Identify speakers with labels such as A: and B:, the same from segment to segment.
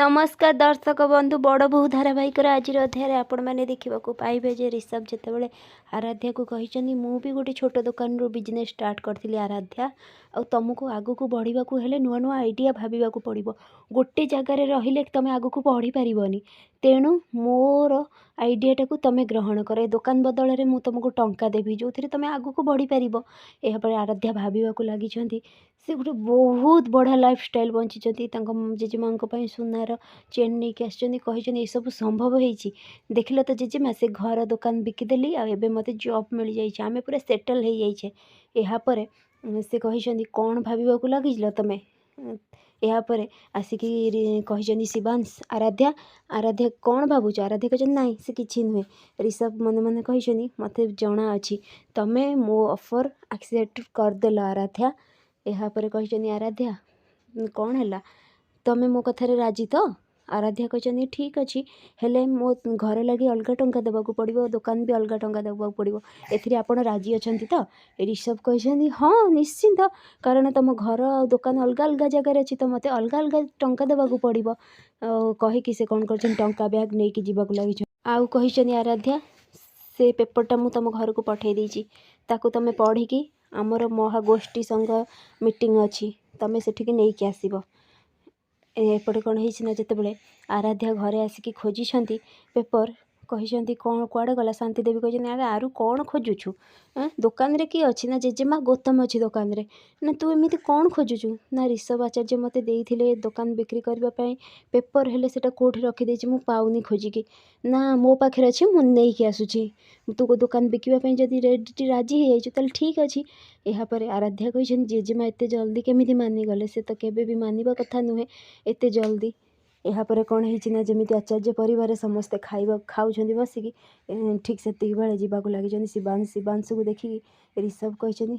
A: नमस्कार दर्शक बंधु बड़ बोहू धारावाहिक आज अध्याय आपण मैंने देखा पाइबे जे ऋषभ जितेबाला आराध्या को कही मु भी गोटे छोट दुकान रू बिजनेस स्टार्ट करी आराध्या आ तुमको आग को बढ़ा हेले नुआ नुआ आइडिया भाविया पड़ो गोटे जगार रहिले तुम आग को बढ़ी पारनी तेणु मोर आइडियाटा को तुम ग्रहण कर दुकान बदल में मुझे तुमको टंका देवी जो थे तुम आग को बढ़ी पार यापर आराध्या भाविया लगी से गोटे बहुत बढ़िया लाइफस्टाइल बंची जेजेमा सुनार चेन नहीं कि आसनी सब संभव होती देख लो तो जेजेमा से घर दुकान बिकिदेली आबे मत जॉब मिल जाए आम पूरा सेटल हो जाइए यापर से कही कौन भाव लगी तुम यापर आसिक कही शिवांश आराध्या आराध्या कौन भावुच आराध्या कहते ना से किसी नुहे ऋषभ मन मन कही मत जना अच्छी तुम्हें मो ऑफर एक्सेप्ट करदेल आराध्या यापर कही आराध्या कौन है तुम्हें मो कथार राजी तो आराध्या कहते ठीक अच्छे हेले मो घर लगे अलग टंका देवाक पड़ो दुकान भी अलग टंका देवाक पड़ो एथिरे आपण राजी अच्छा तो ऋषभ कहते हाँ निश्चिंत कारण तुम घर दुकान अलग अलग जगार अच्छी तो मत अलग अलग टंका देवाक पड़ो कहीकि से कौन कर टंका बैग नहीं कि जीवाक लगी आउ कही आराध्या से पेपरटा मु तुम घर को पठे देछि ताकू तुम पढ़ी आमर महागोष्ठी संघ मीटिंग अच्छी तुम सेठिक नहीं कि आसब एपटे कौन है जितेबाला आराध्या घरे आसिक खोजी पेपर कही कौन कुआड़े गला शांति देवी कहते अरे आरु कौन खोजुछु दुकान रे किए अच्छी ना जेजेमा गौतम अच्छी दुकान रे ना तू एमती कौन खोजुछु ना ऋषभ आचार्य मत देते दुकान बिक्री करने पेपर हेले सेटा कोठी रखीदे मु पाऊनी खोजिकी ना मो पाखे अच्छी मुझे आसूची तू दुकान बिकवाई जदि रेडी राजी हो जाए ठीक अच्छे यापर आराध्या कही जेजेमा एत जल्दी केमी मानिगले से तो केबे भी मानवा कथा नुहे एत जल्दी यापर कौन है जमी आचार्य परिवार समस्ते खाइबा खाऊँ बसिकी ठीक से बेले जावाक लगी शिवांशु को देखिकी ऋषभ कही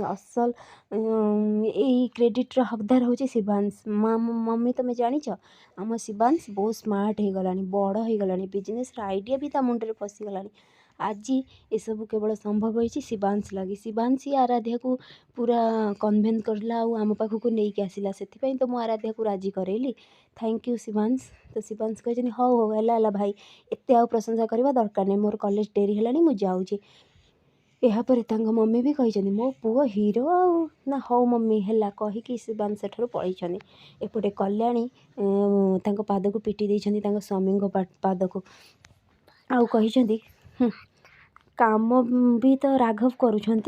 A: असल यही क्रेडिट्र हकदार हूँ शिवांश मम्मी तुम जाच आम शिवांश बहुत स्मार्ट हो गला बड़ हो गला बिजनेस आइडिया भी ता मुंडे पशिगला आज ये सब केवल संभव होती शिवांश लगी शिवांश ही आराध्या को पूरा कन्वेन्स करला आम पाखक नहीं आसला से तो मुझे आराध्या को राजी करेली थैंक यू शिवांश तो शिवांश कहते हौ हौ है भाई एत आ प्रशंसा करवा दरकार नहीं मोर कॉलेज डेरी है मुझे जाऊँगी यापर मम्मी भी कही मो पुओ हीरो ना हौ मम्मी है कहीकि शिवांश सेठार पलैं एपटे कल्याणी पाद को पिटी देती स्वामी पाद को आउ कही काम भी तो राघव करुँच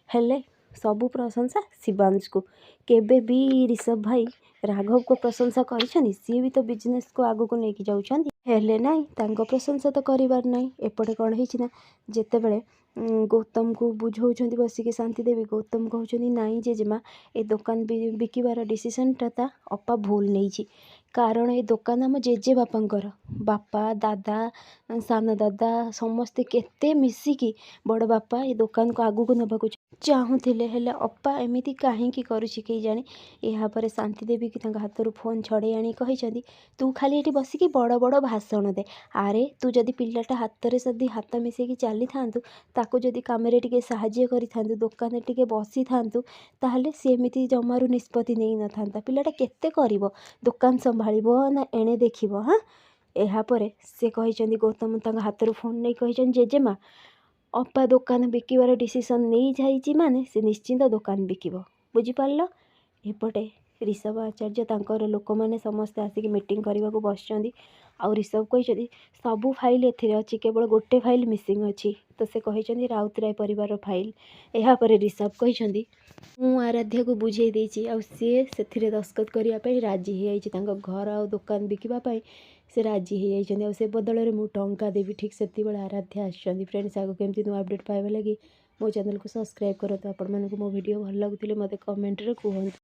A: हेले सबू प्रशंसा शिवांश को केबे भी ऋषभ भाई राघव को प्रशंसा करिछनी सी भी तो बिजनेस को आगो को लेके जाउछंती हेले नाई तांको प्रशंसा तो करिवार नाई एपटे कौन है जेतेबेले गौतम को बुझाऊँ बसिक शांति देवी गौतम कहते नाई जेजेमा ए दुकान बिकिबार डिसीजनटा ता अपा भूल नहीं कारण ये दुकान आम जेजे बापांकर बापा दादा सान दादा समस्ते केते मिसिकी बड़ बापा ये दुकान को आगू को नबाक चाहूले हेले अपा एमती कहीं करुँच कई जाने यापर शांति देवी की हाथ रू फोन छड़े आनी कही तू खाली ये बसिकी बड़ बड़ भाषण दे आरे तू जदि पिलाटा हाथ में जदि हाथ मिसेकी चली था ताकू जदि काम टे साहाଯ୍य करि दुकान टे बसी था ताहले सी एमती जमारू निष्पत्ति नहीं न था पिलाटा केते करिवो दुकान संभालिबो ना एणे देखिबो हाँ यापर से कही गौतम हाथ रू फोन नहीं कही जेजेमा अपा दुकान बिकिबार डिसीजन नहीं जाइए माने से निश्चिंत दुकान बिकिबो बुझिपार एपटे ऋषभ आचार्य तांकर लोक मैंने समस्ते आसिक मीटिंग करने को बसुँच आउ ऋषभ कही सबू फाइल एथि अच्छी केवल गोटे फाइल मिसिंग अच्छी तो से कही राउतराय परिवार फाइल यापर ऋषभ कही मु आराध्या को बुझे देछि आ सी से दस्खत करने राजी हो घर आ दुकान बिकवाई से राजी हो जाइए से बदल में मुझे टंका देवी ठीक से आराध्या आसुँच फ्रेंड्स आगे केमती नुआ अपडेट पाइबा लगी मो चैनल को सब्सक्राइब करो तो आपण मानक मो वीडियो भल लगुले मत कमेंट रे कहतु।